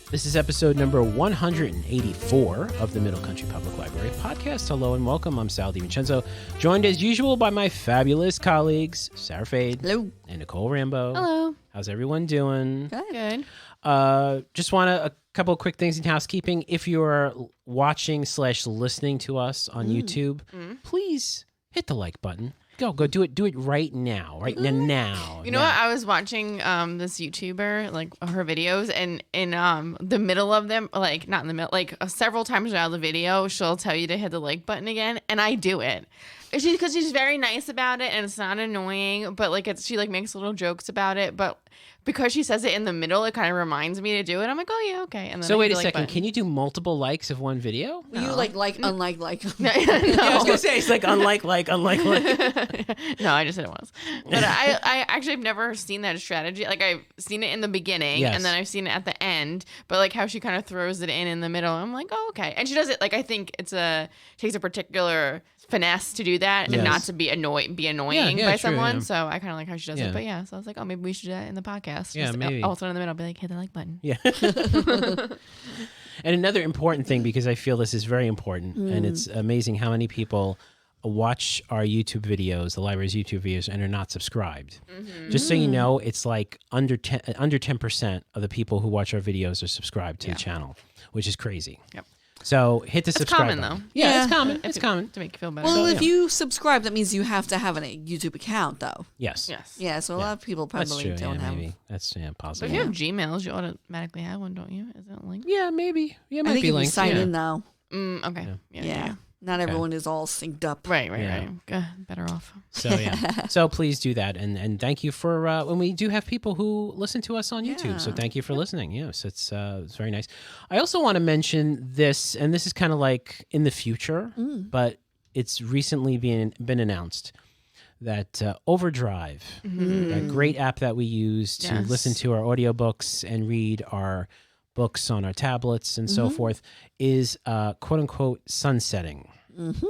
This is episode number 184 of the Middle Country Public Library podcast. Hello and welcome. I'm Sal DiVincenzo, joined as usual by my fabulous colleagues, Sarah Fade. Hello. And Nicole Rambo. Hello. How's everyone doing? Good. Just want a couple of quick things in housekeeping. If you're watching/listening to us on YouTube, please hit the like button. Go do it. Do it right now. Right now. You know what? I was watching this YouTuber, like her videos, and in the middle of them, like not in the middle, like several times around the video, she'll tell you to hit the like button again, and I do it. Because she's very nice about it, and it's not annoying, but like she like makes little jokes about it, but because she says it in the middle, it kind of reminds me to do it. I'm like, oh yeah, okay. And then so wait a second. Can you do multiple likes of one video? No. You like, unlike. No. Yeah, I was gonna say it's like unlike. No, I just said it once. But I actually have never seen that strategy. Like I've seen it in the beginning, and then I've seen it at the end. But like how she kind of throws it in the middle, I'm like, oh okay. And she does it like I think takes a particular finesse to do that and not to be annoying by someone. Yeah. So I kind of like how she does it. But yeah, so I was like, oh, maybe we should do that in the podcast. Yeah, just maybe. Also in the middle, be like, hit the like button. Yeah. And another important thing, because I feel this is very important, and it's amazing how many people watch our YouTube videos, the library's YouTube videos, and are not subscribed. Just so you know, it's like under 10% of the people who watch our videos are subscribed to the channel, which is crazy. Yep. So hit the subscribe button. Common, though. Yeah, it's common. It's common. To make you feel better. Well, if you subscribe, that means you have to have a YouTube account, though. Yes. Yeah, so a lot of people probably don't have. Maybe. That's possible. But if you have Gmails, you automatically have one, don't you? Is that linked? Yeah, maybe. Yeah, it might I think be if linked. you sign in, though. Okay. Yeah. Not everyone is all synced up. Right. Better off. So so please do that, and thank you for when we do have people who listen to us on YouTube. So thank you for listening. Yes, it's very nice. I also want to mention this, and this is kind of like in the future, but it's recently been announced that Overdrive, that great app that we use to listen to our audiobooks and read our books on our tablets and so forth, is quote unquote sunsetting.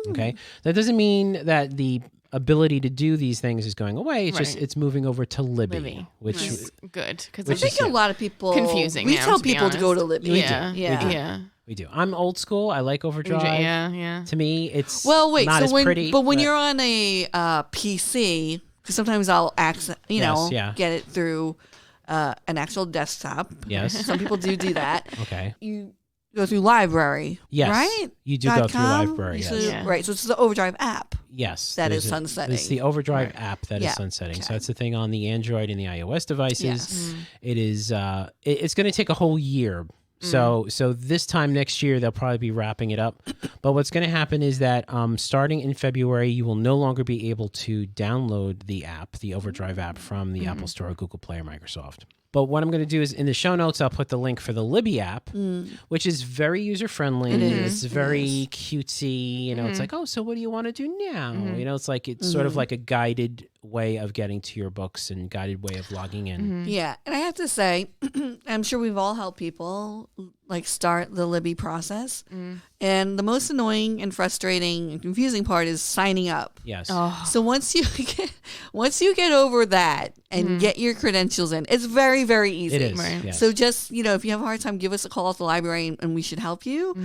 Okay, that doesn't mean that the ability to do these things is going away. It's just it's moving over to Libby, which is good, because I think a lot of people confusing. We tell people to go to Libby. We do. I'm old school. I like Overdrive. Yeah. To me, it's as pretty. But when you're on a PC, because sometimes I'll get it through an actual desktop. Yes. Some people do that. Okay. You go through library. Yes. Right? You do go through library. Yes. Right. So it's the Overdrive app. Yes. That is sunsetting. It's the Overdrive app that is sunsetting. Okay. So it's the thing on the Android and the iOS devices. Yes. It is. It's going to take a whole year. So this time next year, they'll probably be wrapping it up. But what's going to happen is that starting in February, you will no longer be able to download the app, the Overdrive app, from the Apple Store, Google Play, or Microsoft. But what I'm going to do is in the show notes, I'll put the link for the Libby app, which is very user-friendly. It's very cutesy. It's like, oh, so what do you want to do now? It's like it's sort of like a guided way of getting to your books and guided way of logging in. Yeah, and I have to say, I'm sure we've all helped people like start the Libby process. And the most annoying and frustrating and confusing part is signing up. Yes. Oh. So once you get over that and get your credentials in, it's very, very easy. It is. Right. Yes. So just, if you have a hard time, give us a call at the library and we should help you.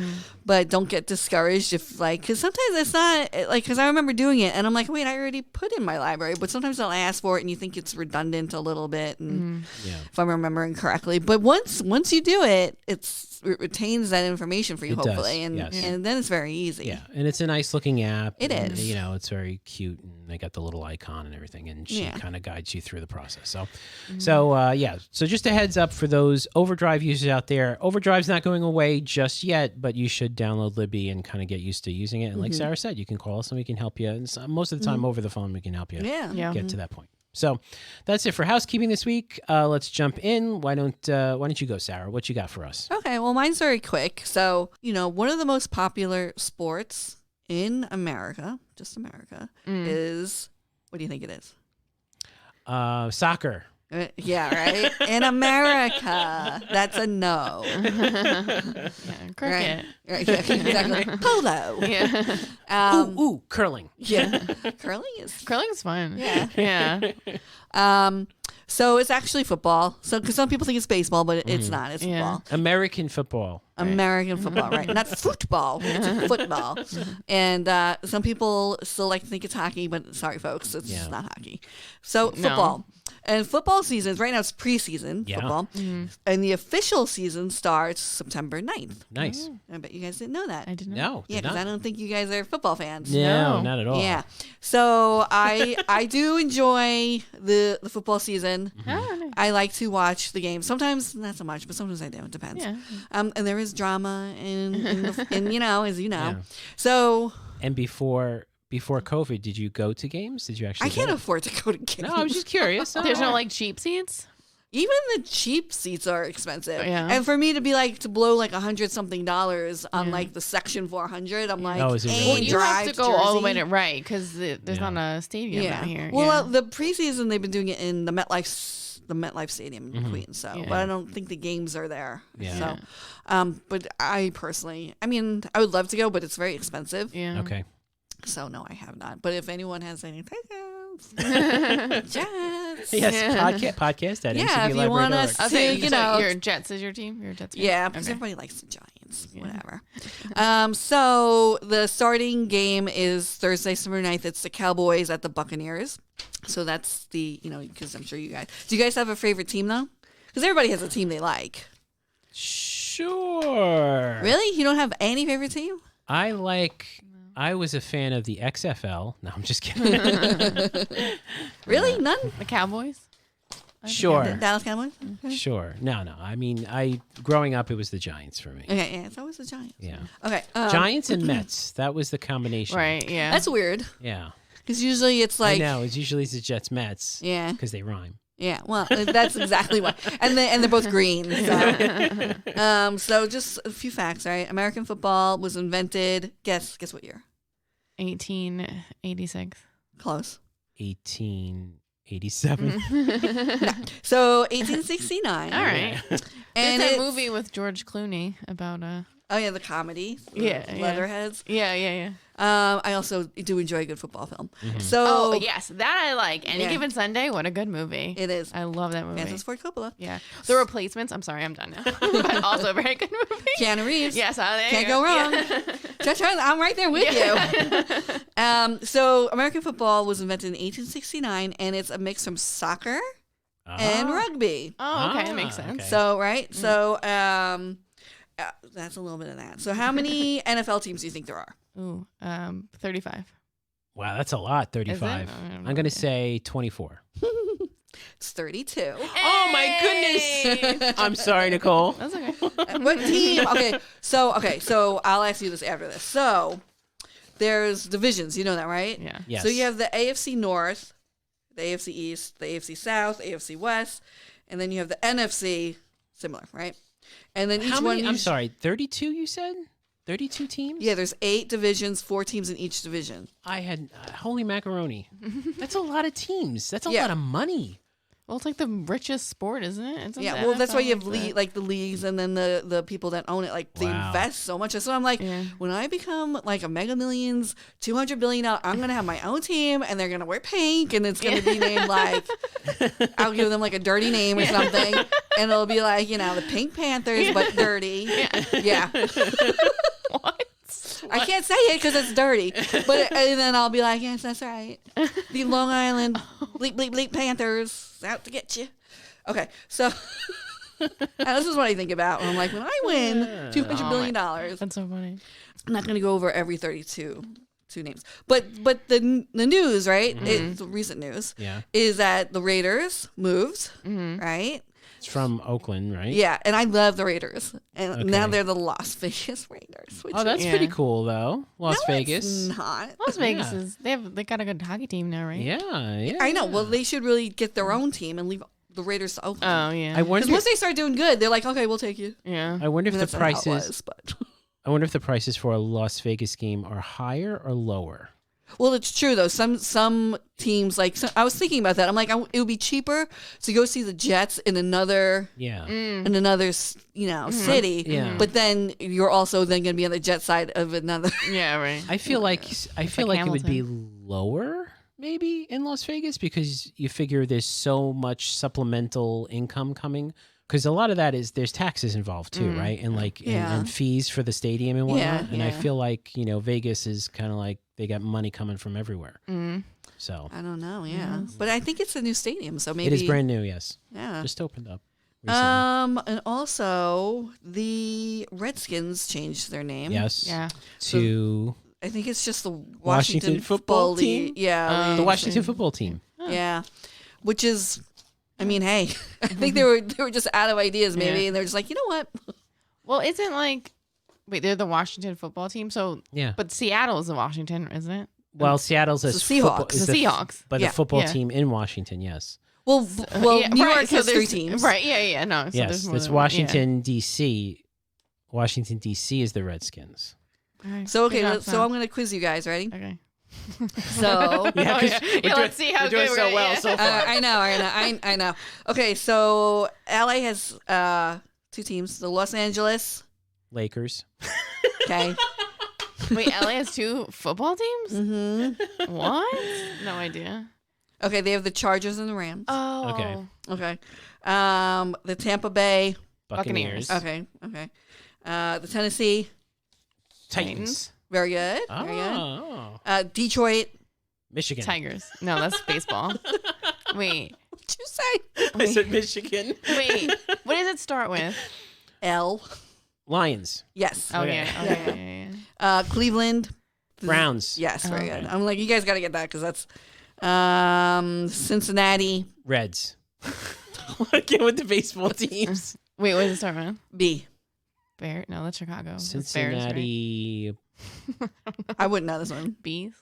But don't get discouraged if because sometimes it's not because I remember doing it and I'm like, wait, I already put in my library. But sometimes they'll ask for it and you think it's redundant a little bit. And if I'm remembering correctly. But once you do it, it retains that information for you, hopefully. And then it's very easy. Yeah. And it's a nice looking app. It is. It's very cute and they got the little icon and everything. And she kind of guides you through the process. So just a heads up for those Overdrive users out there. Overdrive's not going away just yet, but you should download Libby and kind of get used to using it. And like Sarah said, you can call us and we can help you. And most of the time over the phone, we can help you get to that point. So that's it for housekeeping this week. Let's jump in. Why don't you go, Sarah? What you got for us? Okay, well, mine's very quick. So, one of the most popular sports in America, just America, is, what do you think it is? Soccer. Yeah, right? In America, that's a no. Cricket. Right, exactly. Polo. Yeah. Curling. Yeah. Curling is fun. Yeah. Yeah. So it's actually football. So because some people think it's baseball, but it's not. It's football. American football. American football, right? Not football. It's football. And some people still like to think it's hockey, but sorry, folks, it's not hockey. So football. And football seasons, right now it's preseason football. And the official season starts September 9th. Nice. I bet you guys didn't know that. I didn't No. know. Yeah, because I don't think you guys are football fans. No, not at all. Yeah. So I do enjoy the football season. Oh, nice. I like to watch the games. Sometimes not so much, but sometimes I do. It depends. Yeah. And there is drama and you know, as you know. Yeah. So And before COVID, did you go to games? Did you actually? I can't go? afford to go to games. No, I was just curious. There's no like cheap seats. Even the cheap seats are expensive. Yeah. And for me to be like to blow like $100-something on like the section 400, I'm like, Oh, is it really? Well, you have to drive go all the way Jersey. to right because there's not a stadium out here. Well, the preseason they've been doing it in the MetLife Stadium in Queens. So, but I don't think the games are there. Yeah. So, but I personally, I mean, I would love to go, but it's very expensive. yeah. Okay. So no, I have not. But if anyone has any tickets, Jets. Yes, podcast at Yeah, if you mcglibrary.org. want us I'll to, say you know, your Jets is your team. Your Jets. Fan? yeah, because Okay. everybody likes the Giants. Whatever. So the starting game is Thursday, September 9th. It's the Cowboys at the Buccaneers. So that's the, you know, because I'm sure you guys. Do you guys have a favorite team though? Because everybody has a team they like. Sure. Really? You don't have any favorite team? I was a fan of the XFL. No, I'm just kidding. Really? None? The Cowboys. Sure. The Dallas Cowboys? Okay. Sure. No. I mean, growing up, it was the Giants for me. Okay, yeah, it's always the Giants. Yeah. Okay. Giants and Mets. That was the combination. Right. Yeah. That's weird. Yeah. Because usually it's I like. know. It's usually the Jets Mets. Yeah. Because they rhyme. Yeah, well, that's exactly why. And they're both green. So, so just a few facts, right? American football was invented. Guess what year? 1886. Close. 1887. So 1869. All right. And There's that it's- movie with George Clooney about Oh yeah, the comedy. Yeah, Leatherheads. yeah. I also do enjoy a good football film. So Oh yes, that I like. Any Yeah. Given Sunday, what a good movie. it is. I love that movie. Francis Ford Coppola. Yeah. The Replacements. I'm sorry, I'm done now. But also a very good movie. Keanu Reeves. Yes, there Can't you go wrong. Yeah. I'm right there with you. So American football was invented in 1869, and it's a mix from soccer and rugby. Oh, okay, that makes sense. okay. So right, so that's a little bit of that. So how many NFL teams do you think there are? Ooh, 35. Wow, that's a lot. 35. I don't know. I'm going to say 24. It's 32. Oh my goodness. I'm sorry, Nicole. That's okay. What team? Okay, so I'll ask you this after this. So there's divisions. You know that, right? Yeah. Yes. So you have the AFC North, the AFC East, the AFC South, AFC West, and then you have the NFC. Similar, right? And then each How one. many? I'm sorry, 32 you said? 32 teams? Yeah, there's 8 divisions, 4 teams in each division. I had holy macaroni. That's a lot of teams. That's a Yeah. lot of money. Well, it's like the richest sport, isn't it? It's Yeah, the well, that's why you have NFL, like the leagues, and then the people that own it, like they Wow. invest so much. So I'm like, Yeah. when I become like a Mega Millions, $200 billion, I'm gonna have my own team, and they're gonna wear pink, and it's gonna be named like, I'll give them like a dirty name or something, and it'll be like, you know, the Pink Panthers, but dirty. Yeah. What? I can't say it because it's dirty, but and then I'll be like, yes, that's right. The Long Island bleep bleep bleep Panthers out to get you. Okay, so now this is what I think about when I'm like, when I win $200 billion, I'm That's so funny. not going to go over every 32 names, but the news, right? It's recent news. Yeah. Is that the Raiders moved, right? It's from Oakland, right? Yeah, and I love the Raiders, and now Okay. they're the Las Vegas Raiders. Which Oh, that's Yeah. pretty cool, though. Las no, Vegas. it's not. Las Vegas Yeah. is they got a good hockey team now, right? Yeah. I know. Well, they should really get their own team and leave the Raiders to Oakland. Oh yeah. I Because wonder. once they start doing good, they're like, okay, we'll take you. yeah. I wonder if the That's not how it prices. was, but I wonder if the prices for a Las Vegas game are higher or lower. well, it's true though. Some teams like I was thinking about that. I'm like, it would be cheaper to go see the Jets in another Yeah. in another city. Yeah. But then you're also then going to be on the Jet side of another. Yeah. Right. I feel like it would be lower. maybe in Las Vegas because you figure there's so much supplemental income coming. Because a lot of that is there's taxes involved too, right? And and fees for the stadium and whatnot. And I feel like Vegas is kind of like they got money coming from everywhere. So I don't know, but I think it's a new stadium, so maybe it is brand new. Yes, just opened up recently. And also the Redskins changed their name. Yes, So to I think it's just the Washington football team. The Washington football team. Yeah, which is. I mean, hey, I think they were just out of ideas maybe, and they're just like, you know what? Well, isn't like, wait, they're the Washington football team, so but Seattle is the Washington, isn't it? Well, Seattle's a Seahawks. The Seahawks, but the football team in Washington, yes. Well, New York has 3 teams, right? Yeah, no. So yes, it's Washington D.C. Washington D.C. is the Redskins. Right. So so I'm going to quiz you guys. Ready? Okay. So let's see how we're doing so well so far. I know. Okay, so LA has 2 teams: the Los Angeles Lakers. Okay. Wait, LA has 2 football teams? Mm-hmm. What? No idea. Okay, they have the Chargers and the Rams. Oh. Okay. The Tampa Bay Buccaneers. Okay. The Tennessee Titans. Very good. Very good. Detroit. Michigan. Tigers. No, that's baseball. Wait. What'd you say? I said Michigan. Wait. What does it start with? L. Lions. Yes. Oh, yeah. Cleveland. Browns. Yes, very good. I'm like, you guys got to get that because that's Cincinnati. Reds. Again with the baseball teams. Wait, what does it start with? B. Bear? No, that's Chicago. Cincinnati. Bears, right? I wouldn't know this one. Bees?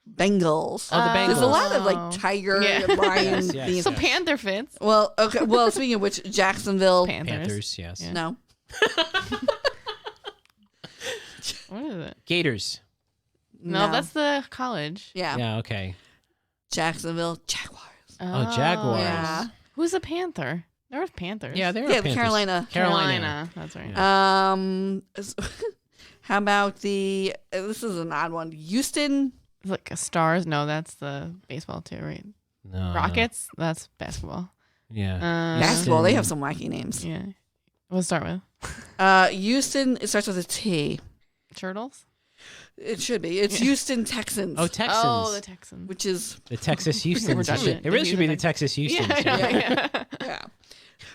Bengals. Oh, the Bengals. There's a lot of like Tiger, Brian. Yes. So Panther fits. Well, okay. Well, speaking of which, Jacksonville. Panthers. Yes. Yeah. No. What is it? Gators. No, that's the college. Yeah. Yeah, okay. Jacksonville Jaguars. Oh, Jaguars. Yeah. Who's a Panther? There was Panthers. Yeah, there were the Panthers. Carolina. That's right. How about the? This is an odd one. Houston. It's like a Stars. No, that's the baseball too, right? No. Rockets. That's basketball. Yeah. Basketball. They have some wacky names. Yeah. We'll start with. Houston. It starts with a T. Turtles. It should be. It's Houston Texans. Oh, Texans. Oh, the Texans. Which is the Texas Houston. Redundant. It really should be the Texas Houston. Yeah.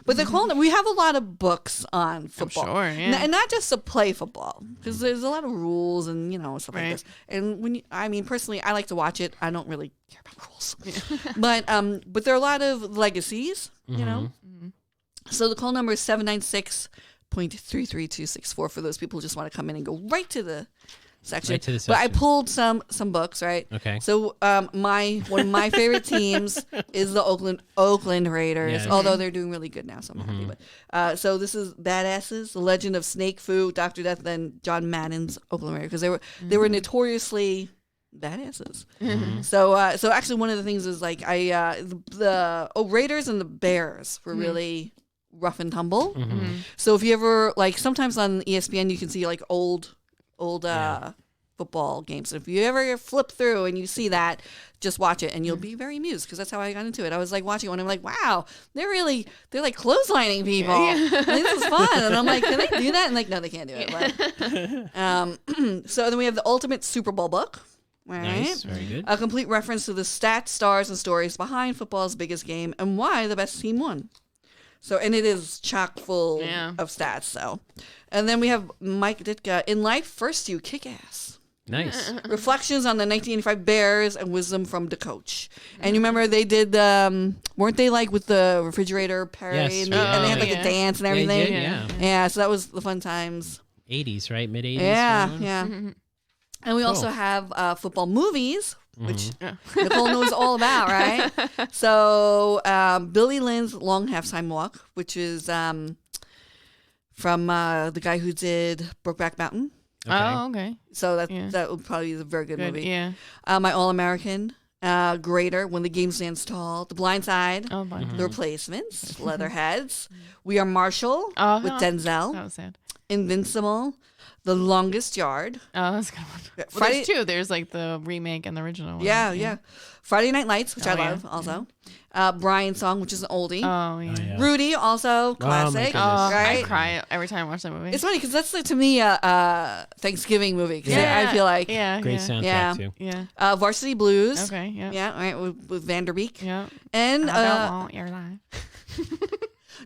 But they're calling it. We have a lot of books on football, sure, yeah. and not just to play football, because there's a lot of rules and stuff like Right. this. And personally, I like to watch it. I don't really care about rules, but there are a lot of legacies, you know. Mm-hmm. So the call number is 796.33264 for those people who just want to come in and go right to the section. Right to the But I section. pulled some books, right? Okay. So one of my favorite teams is the Oakland Raiders, Yes. although they're doing really good now, so I'm happy. But so this is Badasses: The Legend of Snake Fu, Dr. Death, and John Madden's Oakland Raiders, because they were notoriously badasses. So actually one of the things is like the Raiders and the Bears were really rough and tumble. So if you ever sometimes on ESPN you can see like old football games. If you ever flip through and you see that, just watch it and you'll be very amused, because that's how I got into it. I was like watching it and I'm like, wow, they're like clotheslining people. Like, this is fun. And I'm like, can they do that? And like, no, they can't do it. But, so then we have the Ultimate Super Bowl book. Right. Nice. Very good. A complete reference to the stats, stars, and stories behind football's biggest game and why the best team won. So, and it is chock full of stats. So, and then we have Mike Ditka, In Life, First You Kick Ass. Nice. Reflections on the 1985 Bears and wisdom from the coach. And you remember they did, weren't they like with the refrigerator parade? Yes. And they had like a dance and everything. They did, yeah. So that was the fun times. 80s, right? Mid 80s. Yeah. And we also have football movies, which Nicole knows all about, right? So Billy Lynn's Long Halftime Walk, which is from the guy who did Brokeback Mountain. Okay. Oh, okay. So that would probably be a very good movie. Yeah. My All-American, Greater, When the Game Stands Tall, The Blind Side, Oh, my. The Replacements, Leatherheads, We Are Marshall with Denzel. That was sad. Invincible, The Longest Yard. Oh, that's a good one. Well, Friday- there's two. There's like the remake and the original one. Yeah. Friday Night Lights, which I yeah. love also. Brian's Song, which is an oldie. Oh, yeah. Oh, yeah. Rudy, also classic. goodness. Right? I cry every time I watch that movie. It's funny because that's like, to me a Thanksgiving movie. 'Cause yeah. I feel like yeah, Great yeah. soundtrack Yeah. too. Yeah. Varsity Blues. Okay. Yeah. Yeah, all right, with Vanderbeek. Yeah. And I don't want your life.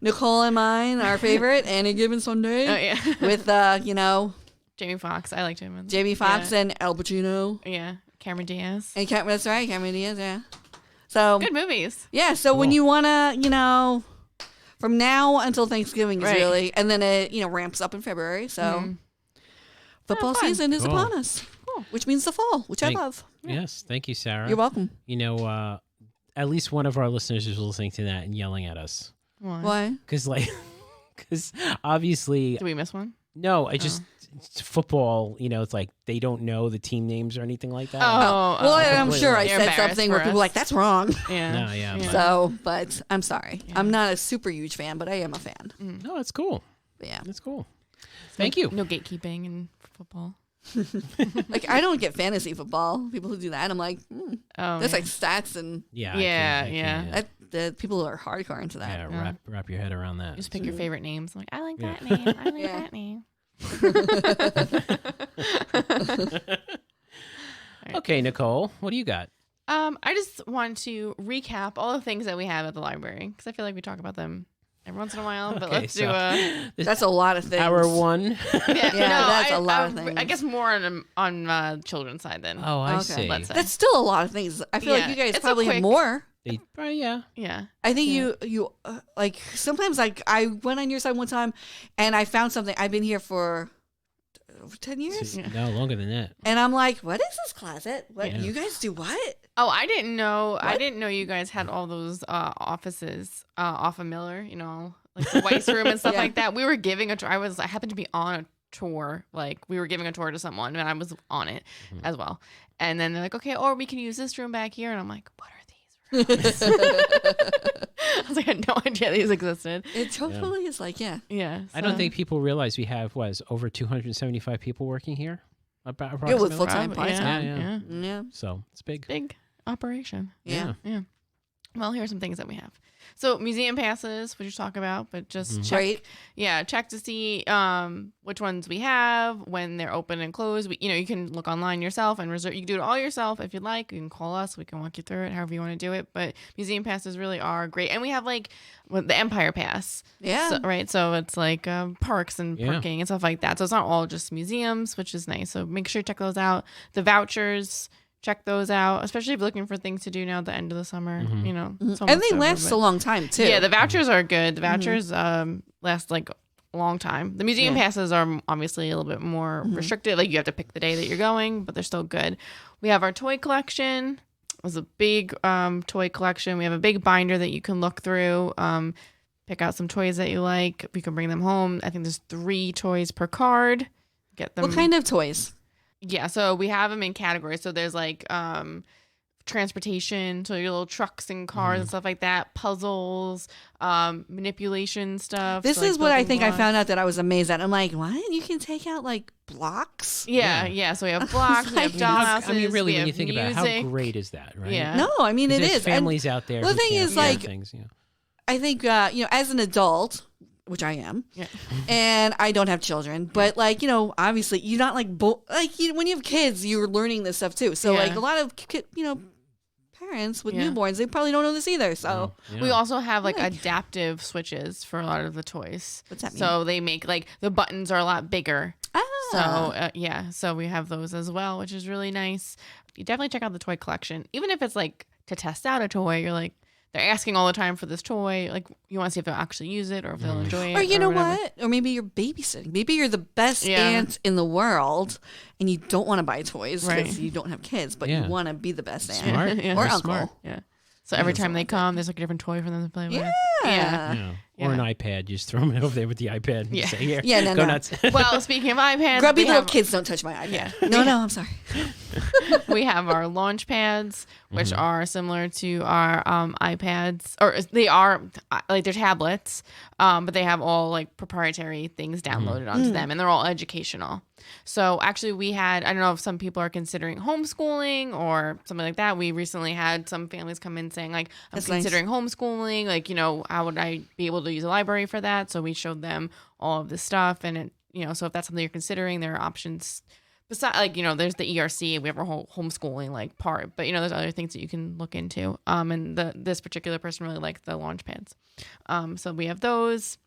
Nicole and mine, our favorite, Any Given Sunday. Oh yeah. With Jamie Foxx. I liked him. Jamie Foxx and Al Pacino. Yeah. Cameron Diaz. And that's right, Cameron Diaz, yeah. So Good movies. yeah, so when you wanna, from now until Thanksgiving is Right. really, and then it, ramps up in February. So football fun. season is Cool. upon us, which means the fall, which Thank- I love. Yes, thank you, Sarah. You're welcome. At least one of our listeners is listening to that and yelling at us Why? because obviously Did we miss one? no, I just it's football. It's like they don't know the team names or anything like that. Oh, Well, I'm sure I You're said embarrassed something for where people us. are like, that's wrong. Yeah. No, yeah, but- So, but I'm sorry. I'm not a super huge fan, but I am a fan. No, that's cool. But yeah. That's cool. Thank you. No gatekeeping in football. Like, I don't get fantasy football. People who do that, I'm like, Oh, that's yeah. like stats and Yeah, Yeah. the people who are hardcore into that. Yeah, wrap your head around that. Just pick your favorite names. I'm like, I like that name. I like Yeah. that name. Okay, Nicole, what do you got? I just want to recap all the things that we have at the library because I feel like we talk about them every once in a while. But Okay, let's so- do a That's a lot of things. Hour one. that's a lot of things. I guess more on children's side then. Oh, I Okay. see. Let's say. That's still a lot of things. I feel like Yeah, you guys it's a probably have quick- more. Yeah. Yeah. I think you like sometimes like I went on your side one time and I found something. I've been here for over 10 years. No, longer than that. And I'm like, what is this closet? What Yeah. you guys do what? Oh, I didn't know. I What? didn't know you guys had all those offices off of Miller. Like the Weiss Room and stuff Yeah. like that. We were giving a tour. I happened to be on a tour. Like we were giving a tour to someone, and I was on it as well. And then they're like, okay, or we can use this room back here. And I'm like, what are these rooms? I was like, I had no idea these existed. It totally is like, yeah. Yeah. I don't so- think people realize we have over 275 people working here. About Yeah, with approximately. full-time, Probably, part-time. yeah. Yeah. So it's big. Big operation. Yeah. Yeah. Well, here are some things that we have. So museum passes, which you talk about, but just check. Right. Yeah, check to see which ones we have, when they're open and closed. You can look online yourself and reserve. You can do it all yourself if you'd like. You can call us. We can walk you through it, however you want to do it. But museum passes really are great, and we have like the Empire Pass. Yeah. So, right. So it's like parks and parking and stuff like that. So it's not all just museums, which is nice. So make sure you check those out. The vouchers. Check those out, especially if you're looking for things to do now at the end of the summer. it's And almost they over, last but- a long time too. Yeah, the vouchers are good. The vouchers last like a long time. The museum passes are obviously a little bit more restricted. Like you have to pick the day that you're going, but they're still good. We have our toy collection. It was a big toy collection. We have a big binder that you can look through. Pick out some toys that you like. We can bring them home. I think there's 3 toys per card. Get them. What kind of toys? Yeah, so we have them in categories. So there's like transportation, so your little trucks and cars and stuff like that, puzzles, manipulation stuff. This so, like, is what I building think I blocks. found out that I was amazed at. I'm like, what? You can take out like blocks? Yeah. So we have blocks, we have dollhouses. I mean, really, we when you have think about it, how music. great is that, right? Yeah. No, I mean it There's is. And families out there. well, who the thing can't is, afford like, things. I think as an adult, which I am, Yeah. and I don't have children, but like obviously you're not like when you have kids, you're learning this stuff too. So Yeah. like a lot of parents with newborns, they probably don't know this either. So We also have like Like- adaptive switches for a lot of the toys. What's that mean? So they make like the buttons are a lot bigger. So so we have those as well, which is really nice. You definitely check out the toy collection, even if it's like to test out a toy. You're like, they're asking all the time for this toy. Like you want to see if they'll actually use it or if they'll enjoy it. Or you know whatever. what? Or maybe you're babysitting. Maybe you're the best Yeah. aunt in the world, and you don't want to buy toys because Right. you don't have kids, but Yeah. you want to be the best aunt Smart. Yeah. or Very uncle. smart. Yeah. So every time they come, there's like a different toy for them to play with. Yeah. Yeah. Yeah. Or an iPad. You just throw them over there with the iPad and say, here, go nuts. Well, speaking of iPads. Grubby little kids don't touch my iPad. Yeah. No, I'm sorry. We have our launch pads, which are similar to our iPads. Or they are, like, they're tablets, but they have all, like, proprietary things downloaded onto them. And they're all educational. So actually we had, I don't know if some people are considering homeschooling or something like that. We recently had some families come in saying, like, I'm considering homeschooling. Like, how would I be able to use a library for that? So we showed them all of this stuff. And, so if that's something you're considering, there are options. Besides, like, there's the ERC. We have our whole homeschooling, like, part. But, there's other things that you can look into. And this particular person really liked the launch pads. So we have those.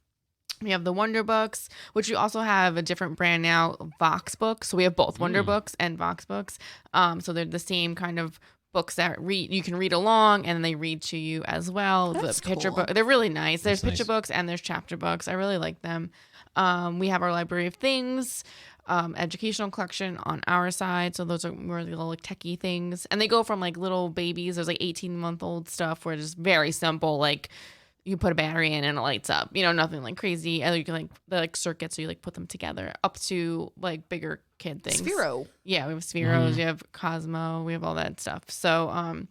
We have the Wonderbooks, which we also have a different brand now, Vox Books. So we have both Wonderbooks and Vox Books. So they're the same kind of books that you can read along, and they read to you as well. That's the picture cool. book, they're really nice. There's picture books and there's chapter books. I really like them. We have our Library of Things, educational collection on our side. So those are more the little, like, techie things, and they go from, like, little babies. There's, like, 18-month-old stuff where it's just very simple, like, you put a battery in and it lights up, nothing like crazy. And you can, like, the, like, circuits, so you, like, put them together, up to, like, bigger kid things. Sphero. Yeah, we have Spheros, we have Cosmo, we have all that stuff. So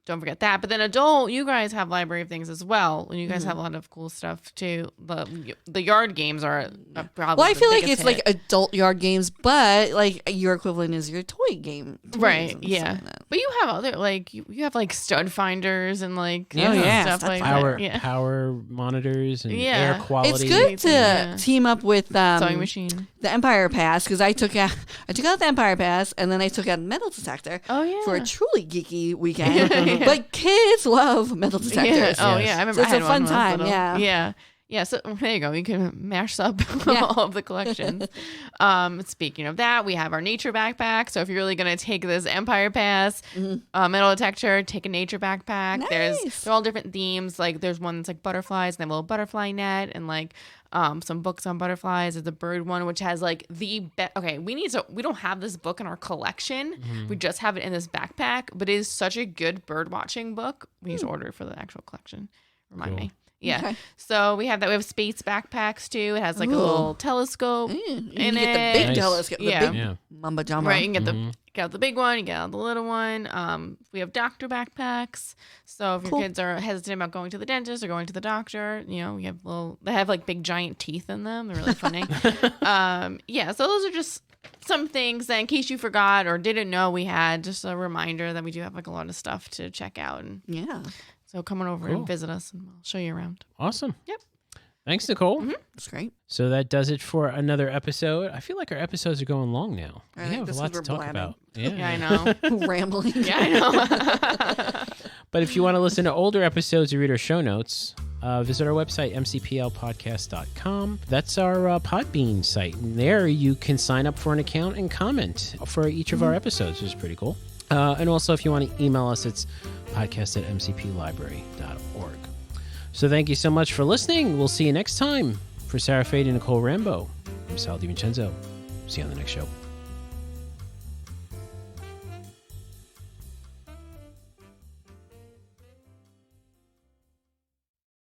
don't forget that. But then adult, you guys have Library of Things as well, and you guys have a lot of cool stuff too. The yard games are probably. Well, I feel like it's like adult yard games, but, like, your equivalent is your toy game, right? Yeah, but you have other, like, you have, like, stud finders and, like, stuff like power monitors and air quality. It's good to team up with sewing machine, the Empire Pass, because I took out the Empire Pass, and then I took out Metal Detector. For a truly geeky weekend. But kids love metal detectors. Oh, yeah. I remember so it's a fun time. Yeah. So there you go. You can mash up all of the collections. Speaking of that, we have our nature backpack. So if you're really going to take this Empire Pass, metal detector, take a nature backpack. Nice. They're all different themes. Like, there's one that's like butterflies, and they have a little butterfly net, and, like, some books on butterflies. There's a bird one, which has, like, we don't have this book in our collection. We just have it in this backpack, but it is such a good bird watching book. We need to order it for the actual collection. Remind me. Yeah. Okay. So we have that. We have space backpacks too. It has, like, a little telescope in it. Get the big telescope. The big mamba jumbo. Right. You can get the big one. You get out the little one. We have doctor backpacks. So if your kids are hesitant about going to the dentist or going to the doctor, we have they have, like, big giant teeth in them. They're really funny. So those are just some things that, in case you forgot or didn't know we had, just a reminder that we do have, like, a lot of stuff to check out. And so come on over and visit us, and we'll show you around. Awesome. Yep. Thanks, Nicole. That's great. So that does it for another episode. I feel like our episodes are going long now. We have a lot to talk about. Yeah, I know. Rambling. Yeah, I know. But if you want to listen to older episodes or read our show notes, visit our website, mcplpodcast.com. That's our Podbean site. And there you can sign up for an account and comment for each of our episodes, which is pretty cool. And also, if you want to email us, it's podcast@mcplibrary.org. So thank you so much for listening. We'll see you next time. For Sarah Fade and Nicole Rambo, I'm Sal DiVincenzo. See you on the next show.